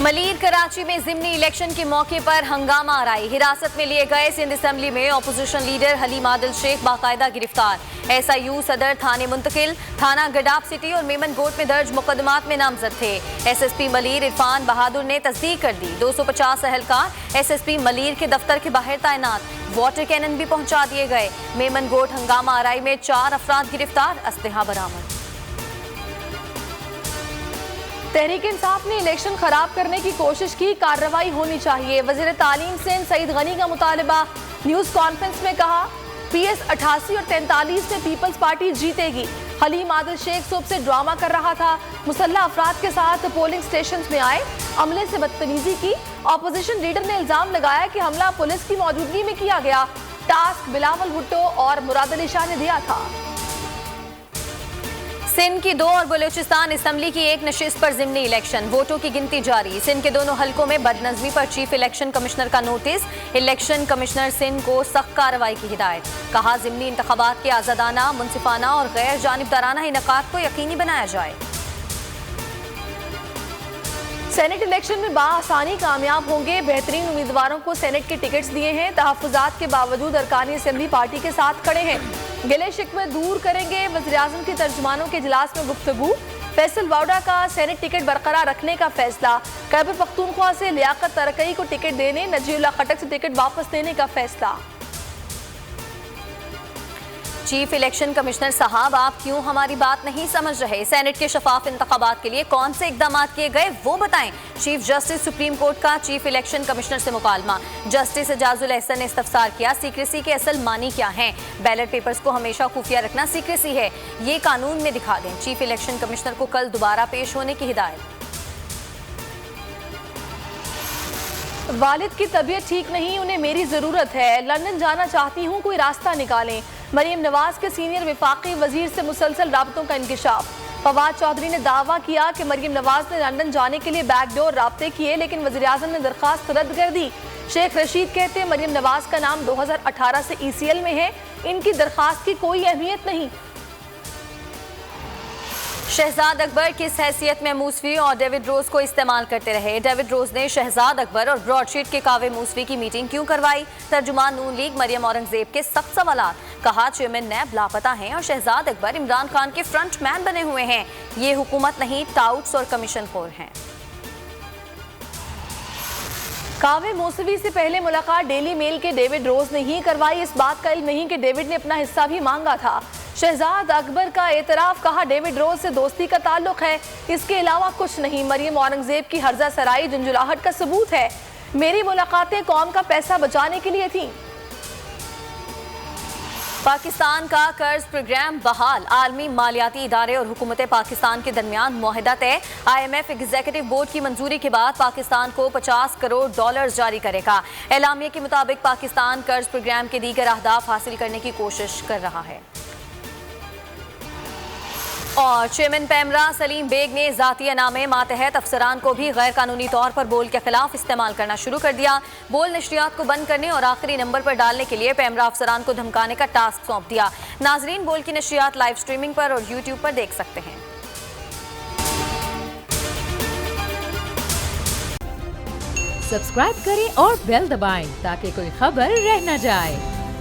मलीर कराची में जिमनी इलेक्शन के मौके पर हंगामा आराई। हिरासत में लिए गए सिंध असेंबली में अपोजिशन लीडर हलीम आदिल शेख बाकायदा गिरफ्तार। SIU सदर थाने मुंतकिल। थाना गडाब सिटी और मेमन गोट में दर्ज मुकदमात में नामजद थे। SSP मलीर इरफान बहादुर ने तस्दीक कर दी। 250 अहलकार SSP मलीर के दफ्तर के बाहर तैनात। वाटर कैनन भी पहुंचा दिए गए। मेमन गोट हंगामा आराई में 4 अफराद गिरफ्तार, असलहा बरामद। तहरीक इंसाफ ने इलेक्शन खराब करने की कोशिश की, कार्रवाई होनी चाहिए। वजीर तालीम सिंध सईद गनी का मुतालबा। न्यूज कॉन्फ्रेंस में कहा PS 88 और 43 में पीपल्स पार्टी जीतेगी। हलीम आदिल शेख सुबह से ड्रामा कर रहा था। मुसल्ला अफराद के साथ पोलिंग स्टेशन में आए, अमले से बदतमीजी की। अपोजिशन लीडर ने इल्जाम लगाया कि हमला पुलिस की मौजूदगी में किया गया। टास्क बिलावल भुट्टो और मुराद अली शाह ने दिया था। सिंध की 2 और बलूचिस्तान असेंबली की 1 नशिस्त पर जिमनी इलेक्शन। वोटों की गिनती जारी। सिंध के दोनों हलकों में बदनज़मी पर चीफ इलेक्शन कमिश्नर का नोटिस। इलेक्शन कमिश्नर सिंध को सख्त कार्रवाई की हिदायत। कहा जिमनी इंतखाबात के आज़ादाना, मुनसिफाना और गैर जानिबदाराना इनेकाद को यकीनी बनाया जाए। सेनेट इलेक्शन में बाआसानी कामयाब होंगे। बेहतरीन उम्मीदवारों को सेनेट के टिकट्स दिए हैं। तहफ़्फ़ुज़ात के बावजूद अरकानी असेंबली पार्टी के साथ खड़े हैं। गिले शिकवे दूर करेंगे। वज़ीर-ए-आज़म के तर्जुमानों के इजलास में गुफ्तगू। फैसल वाउडा का सेनेट टिकट बरकरार रखने का फैसला। खैबर पख्तूनख्वा से लियाकत तरकई को टिकट देने, नजीउल्लाह खटक से टिकट वापस लेने का फैसला। चीफ इलेक्शन कमिश्नर साहब, आप क्यों हमारी बात नहीं समझ रहे? सेनेट के शफाफ इंतखाबात के लिए कौन से इकदाम किए गए वो बताएं। चीफ जस्टिस सुप्रीम कोर्ट का चीफ इलेक्शन कमिश्नर से मुकालमा। जस्टिस एजाजुल एहसन ने इस्तफसार किया, सीक्रेसी के असल मानी क्या हैं? बैलेट पेपर्स को हमेशा खुफिया रखना सीक्रेसी है, ये कानून में दिखा दें। चीफ इलेक्शन कमिश्नर को कल दोबारा पेश होने की हिदायत। वालिद की तबीयत ठीक नहीं, उन्हें मेरी जरूरत है। लंदन जाना चाहती हूँ, कोई रास्ता निकालें। मरियम नवाज के सीनियर विफाकी वजीर से मुसलसल राब्तों का इंकिशाफ। फवाद चौधरी ने दावा किया कि मरियम नवाज ने लंदन जाने के लिए बैकडोर राब्ते किए, लेकिन वज़ीर-ए-आज़म ने दरखास्त रद्द कर दी। शेख रशीद कहते हैं मरियम नवाज का नाम 2018 से ECL में है, इनकी दरखास्त की कोई अहमियत नहीं। शहजाद अकबर किस हैसियत में मूसवी और डेविड रोज को इस्तेमाल करते रहे? डेविड रोज ने शहजाद अकबर और ब्रॉडशीट के कावे मूसवी की मीटिंग क्यों करवाई? तर्जुमान नून लीग मरियम औरंगजेब के सख्त सवालात। कहा चेयरमैन नैब लापता हैं और शहजाद अकबर इमरान खान के फ्रंट मैन बने हुए हैं। ये हुकूमत नहीं, टाउट्स और कमीशन खोर हैं। कावे मूसवी से पहले मुलाकात डेली मेल के डेविड रोज ने ही करवाई। इस बात का इल्म नहीं कि डेविड ने अपना हिस्सा भी मांगा था। शहजाद अकबर का एतराफ। कहा डेविड रोज से दोस्ती का ताल्लुक है, इसके अलावा कुछ नहीं। मरियम औरंगजेब की हर्जा सराई झुंझुलाहट का सबूत है। मेरी मुलाकातें कौम का पैसा बचाने के लिए थी। पाकिस्तान का कर्ज प्रोग्राम बहाल। आलमी मालियाती इदारे और हुकूमत पाकिस्तान के दरमियान मुआहदा तय। IMF एग्जीक्यूटिव बोर्ड की मंजूरी के बाद पाकिस्तान को $50 करोड़ जारी करेगा। एलामिया के मुताबिक पाकिस्तान कर्ज प्रोग्राम के दीगर अहदाफ हासिल करने की कोशिश कर रहा है। और चेयरमैन पैमरा सलीम बेग ने जाती नामे मातहत अफसरान को भी गैर कानूनी तौर पर बोल के खिलाफ इस्तेमाल करना शुरू कर दिया। बोल नशरियात को बंद करने और आखिरी नंबर पर डालने के लिए पैमरा अफसरान को धमकाने का टास्क सौंप दिया। नाजरीन बोल की नशरियात लाइव स्ट्रीमिंग पर और YouTube पर देख सकते हैं। सब्सक्राइब करें और बेल दबाएं ताकि कोई खबर रह न जाए।